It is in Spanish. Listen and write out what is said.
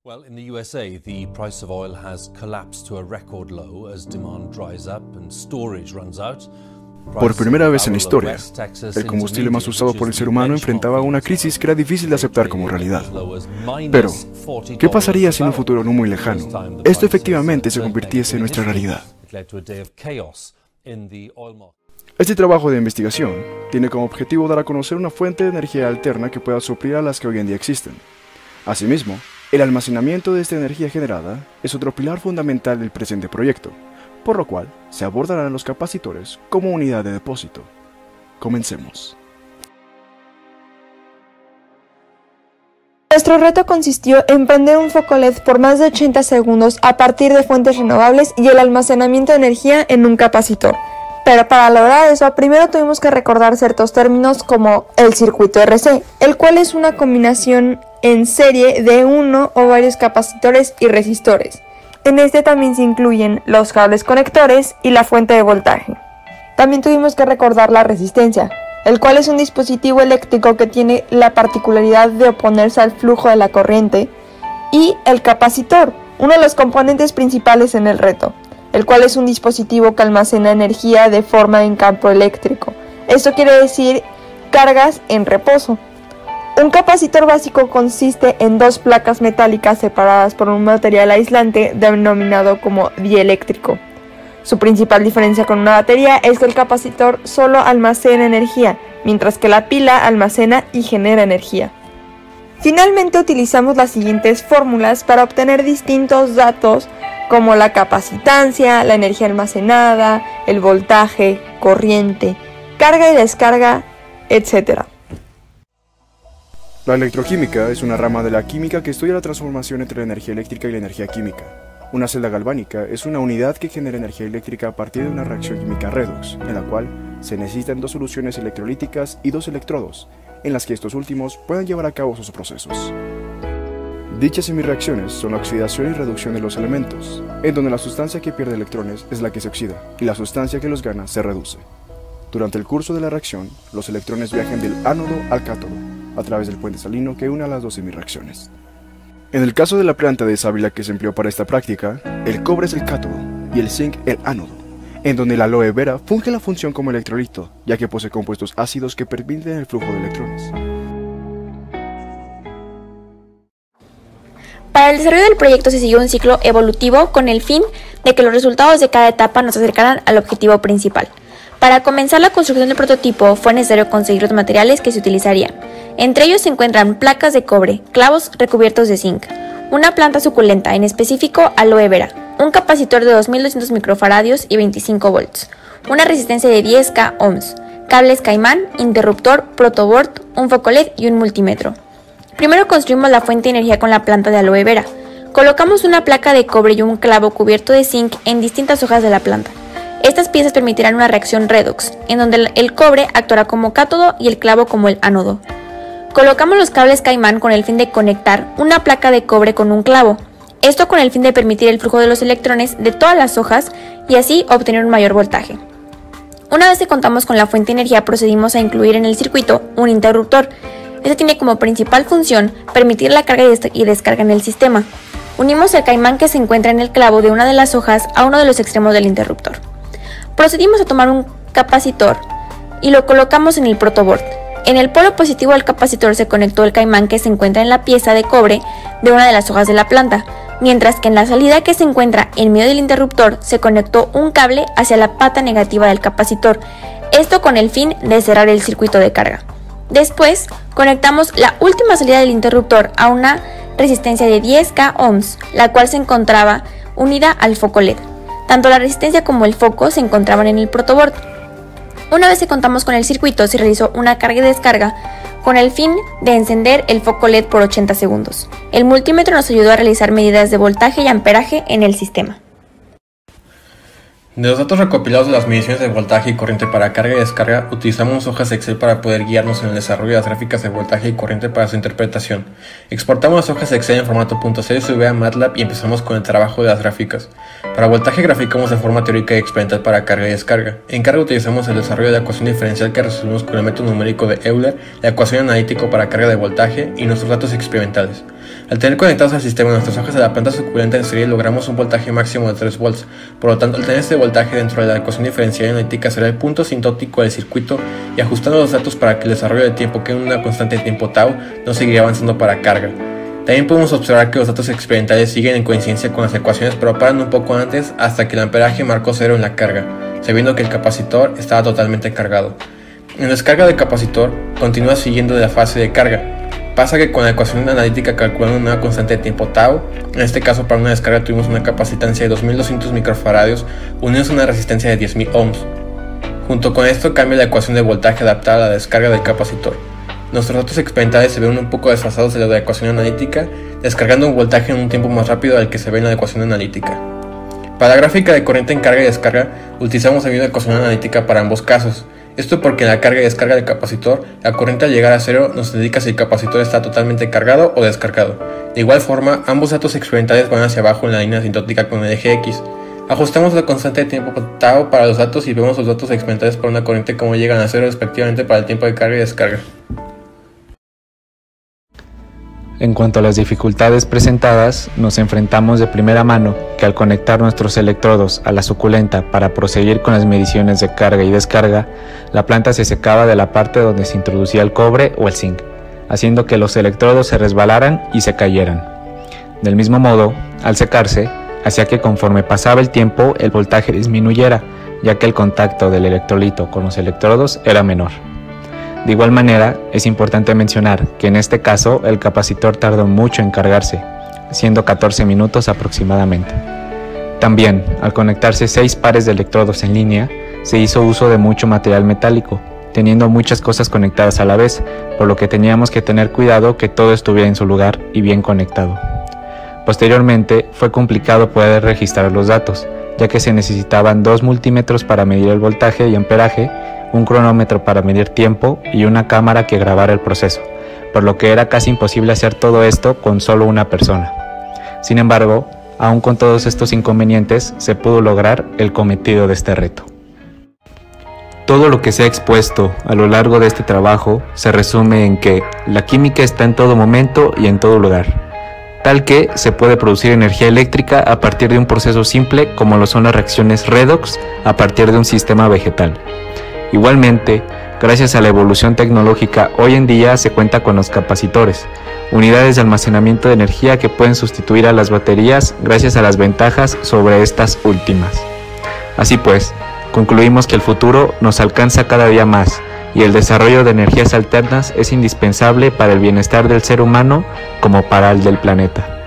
Well, in the USA, the price of oil has collapsed to a record low as demand dries up and storage runs out. Por primera vez en la historia, el combustible más usado por el ser humano enfrentaba una crisis que era difícil de aceptar como realidad. Pero, ¿qué pasaría si en un futuro no muy lejano, esto efectivamente se convirtiese en nuestra realidad? Este trabajo de investigación tiene como objetivo dar a conocer una fuente de energía alterna que pueda suplir a las que hoy en día existen. Asimismo, el almacenamiento de esta energía generada es otro pilar fundamental del presente proyecto, por lo cual se abordarán los capacitores como unidad de depósito. Comencemos. Nuestro reto consistió en prender un foco LED por más de 80 segundos a partir de fuentes renovables y el almacenamiento de energía en un capacitor. Pero para lograr eso, primero tuvimos que recordar ciertos términos como el circuito RC, el cual es una combinación en serie de uno o varios capacitores y resistores. En este también se incluyen los cables conectores y la fuente de voltaje. También tuvimos que recordar la resistencia, el cual es un dispositivo eléctrico que tiene la particularidad de oponerse al flujo de la corriente, y el capacitor, uno de los componentes principales en el reto, el cual es un dispositivo que almacena energía de forma en campo eléctrico. Esto quiere decir cargas en reposo. Un capacitor básico consiste en dos placas metálicas separadas por un material aislante denominado como dieléctrico. Su principal diferencia con una batería es que el capacitor solo almacena energía, mientras que la pila almacena y genera energía. Finalmente utilizamos las siguientes fórmulas para obtener distintos datos como la capacitancia, la energía almacenada, el voltaje, corriente, carga y descarga, etc. La electroquímica es una rama de la química que estudia la transformación entre la energía eléctrica y la energía química. Una celda galvánica es una unidad que genera energía eléctrica a partir de una reacción química redox, en la cual se necesitan dos soluciones electrolíticas y dos electrodos, en las que estos últimos puedan llevar a cabo sus procesos. Dichas semireacciones son la oxidación y reducción de los elementos, en donde la sustancia que pierde electrones es la que se oxida, y la sustancia que los gana se reduce. Durante el curso de la reacción, los electrones viajan del ánodo al cátodo, a través del puente salino que une a las dos semireacciones. En el caso de la planta de sábila que se empleó para esta práctica, el cobre es el cátodo y el zinc el ánodo, en donde la aloe vera funge la función como electrolito, ya que posee compuestos ácidos que permiten el flujo de electrones. Para el desarrollo del proyecto se siguió un ciclo evolutivo con el fin de que los resultados de cada etapa nos acercaran al objetivo principal. Para comenzar la construcción del prototipo fue necesario conseguir los materiales que se utilizarían. Entre ellos se encuentran placas de cobre, clavos recubiertos de zinc, una planta suculenta, en específico aloe vera, un capacitor de 2200 microfaradios y 25 volts, una resistencia de 10K ohms, cables caimán, interruptor, protoboard, un foco LED y un multímetro. Primero construimos la fuente de energía con la planta de aloe vera. Colocamos una placa de cobre y un clavo cubierto de zinc en distintas hojas de la planta. Estas piezas permitirán una reacción redox, en donde el cobre actuará como cátodo y el clavo como el ánodo. Colocamos los cables caimán con el fin de conectar una placa de cobre con un clavo, esto con el fin de permitir el flujo de los electrones de todas las hojas y así obtener un mayor voltaje. Una vez que contamos con la fuente de energía, procedimos a incluir en el circuito un interruptor. Este tiene como principal función permitir la carga y descarga en el sistema. Unimos el caimán que se encuentra en el clavo de una de las hojas a uno de los extremos del interruptor. Procedimos a tomar un capacitor y lo colocamos en el protoboard. En el polo positivo del capacitor se conectó el caimán que se encuentra en la pieza de cobre de una de las hojas de la planta, mientras que en la salida que se encuentra en medio del interruptor se conectó un cable hacia la pata negativa del capacitor, esto con el fin de cerrar el circuito de carga. Después, conectamos la última salida del interruptor a una resistencia de 10K ohms, la cual se encontraba unida al foco LED. Tanto la resistencia como el foco se encontraban en el protoboard. Una vez que contamos con el circuito, se realizó una carga y descarga con el fin de encender el foco LED por 80 segundos. El multímetro nos ayudó a realizar medidas de voltaje y amperaje en el sistema. De los datos recopilados de las mediciones de voltaje y corriente para carga y descarga, utilizamos hojas Excel para poder guiarnos en el desarrollo de las gráficas de voltaje y corriente para su interpretación. Exportamos las hojas Excel en formato .csv a MATLAB y empezamos con el trabajo de las gráficas. Para voltaje graficamos de forma teórica y experimental para carga y descarga. En carga utilizamos el desarrollo de la ecuación diferencial que resolvimos con el método numérico de Euler, la ecuación analítico para carga de voltaje y nuestros datos experimentales. Al tener conectados al sistema nuestras hojas de la planta suculenta en serie, logramos un voltaje máximo de 3 volts. Por lo tanto, al tener este voltaje dentro de la ecuación diferencial analítica será el punto asintótico del circuito, y ajustando los datos para que el desarrollo de tiempo quede en una constante de tiempo tau, no seguirá avanzando para carga. También podemos observar que los datos experimentales siguen en coincidencia con las ecuaciones, pero paran un poco antes hasta que el amperaje marcó 0 en la carga, sabiendo que el capacitor estaba totalmente cargado. En la descarga del capacitor continúa siguiendo de la fase de carga. Pasa que con la ecuación analítica calculando una constante de tiempo tau, en este caso para una descarga tuvimos una capacitancia de 2200 microfaradios unidos a una resistencia de 10.000 ohms. Junto con esto cambia la ecuación de voltaje adaptada a la descarga del capacitor. Nuestros datos experimentales se ven un poco desfasados de la ecuación analítica, descargando un voltaje en un tiempo más rápido al que se ve en la ecuación analítica. Para la gráfica de corriente en carga y descarga, utilizamos la misma ecuación analítica para ambos casos. Esto porque en la carga y descarga del capacitor, la corriente al llegar a 0 nos indica si el capacitor está totalmente cargado o descargado. De igual forma, ambos datos experimentales van hacia abajo en la línea asintótica con el eje X. Ajustamos la constante de tiempo tau para los datos y vemos los datos experimentales para una corriente como llegan a 0 respectivamente para el tiempo de carga y descarga. En cuanto a las dificultades presentadas, nos enfrentamos de primera mano que al conectar nuestros electrodos a la suculenta para proseguir con las mediciones de carga y descarga, la planta se secaba de la parte donde se introducía el cobre o el zinc, haciendo que los electrodos se resbalaran y se cayeran. Del mismo modo, al secarse, hacía que conforme pasaba el tiempo el voltaje disminuyera, ya que el contacto del electrolito con los electrodos era menor. De igual manera, es importante mencionar que en este caso el capacitor tardó mucho en cargarse, siendo 14 minutos aproximadamente. También, al conectarse 6 pares de electrodos en línea, se hizo uso de mucho material metálico, teniendo muchas cosas conectadas a la vez, por lo que teníamos que tener cuidado que todo estuviera en su lugar y bien conectado. Posteriormente, fue complicado poder registrar los datos, ya que se necesitaban 2 multímetros para medir el voltaje y amperaje, un cronómetro para medir tiempo y una cámara que grabara el proceso, por lo que era casi imposible hacer todo esto con solo una persona. Sin embargo, aún con todos estos inconvenientes, se pudo lograr el cometido de este reto. Todo lo que se ha expuesto a lo largo de este trabajo se resume en que la química está en todo momento y en todo lugar, tal que se puede producir energía eléctrica a partir de un proceso simple como lo son las reacciones redox a partir de un sistema vegetal. Igualmente, gracias a la evolución tecnológica, hoy en día se cuenta con los capacitores, unidades de almacenamiento de energía que pueden sustituir a las baterías gracias a las ventajas sobre estas últimas. Así pues, concluimos que el futuro nos alcanza cada día más y el desarrollo de energías alternas es indispensable para el bienestar del ser humano como para el del planeta.